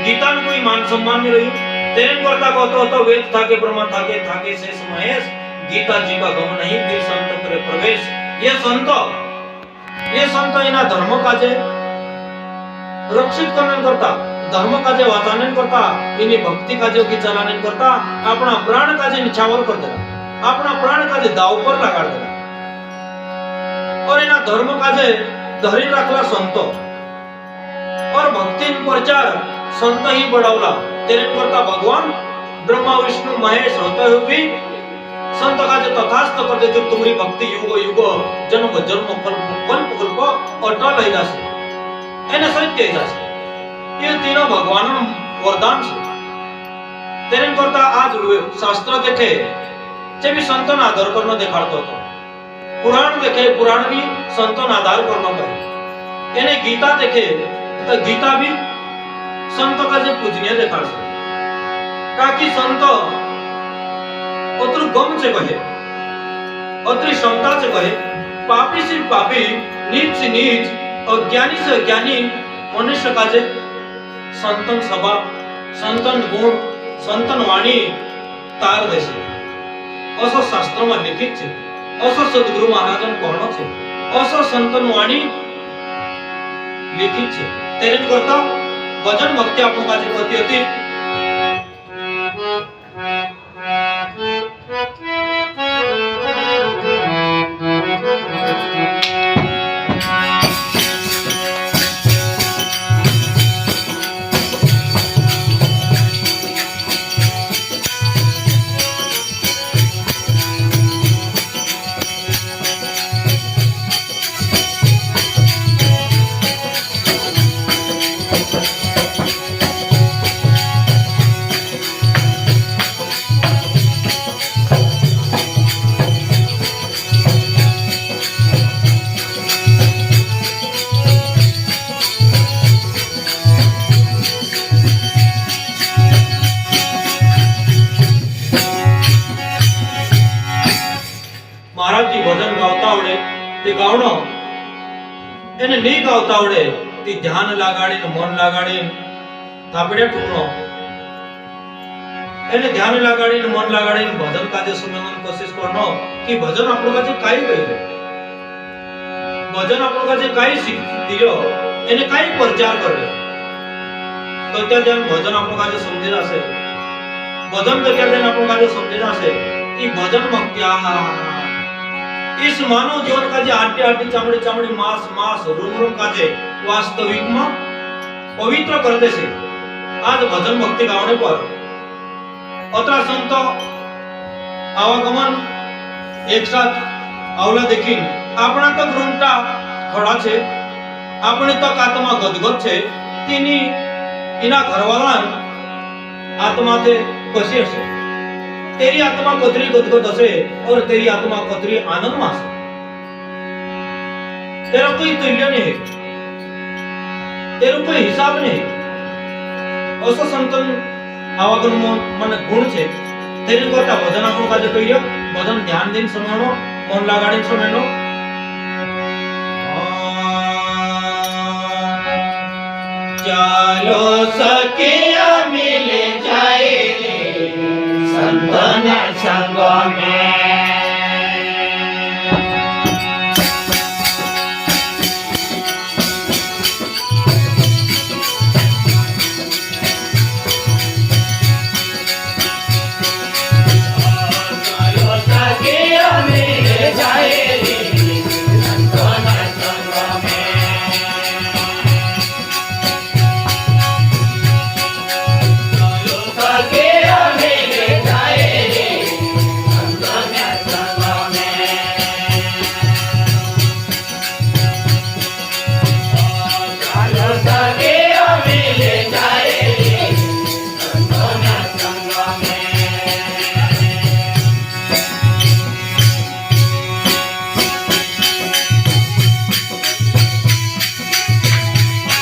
गीता ने कोई मान सम्मान नहीं रही। तेरे करता कहतो तो वेद थाके ब्रह्मा थाके थाके शेष महेश, गीता जी का गम नहीं फिर संत करे प्रवेश। ये संत इना धर्म काजे रक्षित करने करता, धर्म काजे वाचाने करता, इनी भक्ति काजे की चलाने करता, अपना प्राण काजे निछावर कर देला, अपना प्राण काजे दाव पर लगा देला। और इना धर्म काजे धरी रखला संत और भक्ति प्रचार संत ही बढ़ावला। तेरे करता भगवान ब्रह्मा विष्णु महेश होते हुए भी संत काजे तथास्थ करते जो तुम्हारी भक्ति युग युग जन्म जन्म कल्प अटल रही जासे, एने सत्य जासे। ये तीनों भगवान वरदान से। तेरे करता आज शास्त्र देखे जे भी संतन आदर करना देखाड़तो હતો, पुराण देखे पुराण भी संतन आदर करना कहे, एने गीता देखे तो गीता भी संत का जे पूजनीय देखाड़ से। ताकि संत अत्र गम से कहे, अत्र क्षमता से कहे, पापी से पापी, नीच से नीच, अज्ञानी से अज्ञानी मनुष्य का जे संतन सभा, संतन गुण, संतन वाणी तार देशे। असो शास्त्र में लिखित है, असो सद्गुरु महाराजन कहनो छे, असो संतन वाणी लिखित है। तेरे करता भजन भक्ति आपको काजे होती होती। महाराज जी भजन गावता आवडे ते गावणो, એને નહીં ગાવતા આવડે તે ધ્યાન લાગાડીને મન લાગાડીને થાપડે ઠૂકણો, એને ધ્યાન લાગાડીને મન લાગાડીને ભજન કાજે સમજવાની કોશિશ કરનો કે ભજન આપણો કાજે કાઈ ગયો, ભજન આપણો કાજે કાઈ શીખ દિયો, એને કાઈ પ્રચાર કર્યો તો ત્યાં જેમ ભજન આપણો કાજે સમજી જશે, ભજન તો ત્યાં આપણો કાજે સમજી જશે કે ભજન ભક્તિ આહા इस मानव जीवन का जे आटे आटे चामड़े चामड़े मास मास रूम रूम का जे वास्तविक में पवित्र कर दे से। आज भजन भक्ति गावने पर अतरा संत आवागमन एक साथ आवला देखीन अपना तक रूमटा खड़ा छे, अपने तक आत्मा गदगद छे, तीनी इना घरवाला आत्मा ते कशी हशे, तेरी आत्मा कतरी गदगद हसे और तेरी आत्मा कतरी आनंद में हसे। तेरा कोई तुल्य नहीं, तेरा कोई हिसाब नहीं। असो संतन आवागन मन गुण छे। तेरी करता भजन आपको काजे कहियो, भजन ध्यान दिन समयनो, मन लगाडीने समयनो। चालो सखिया मिल जाए संतन संग में।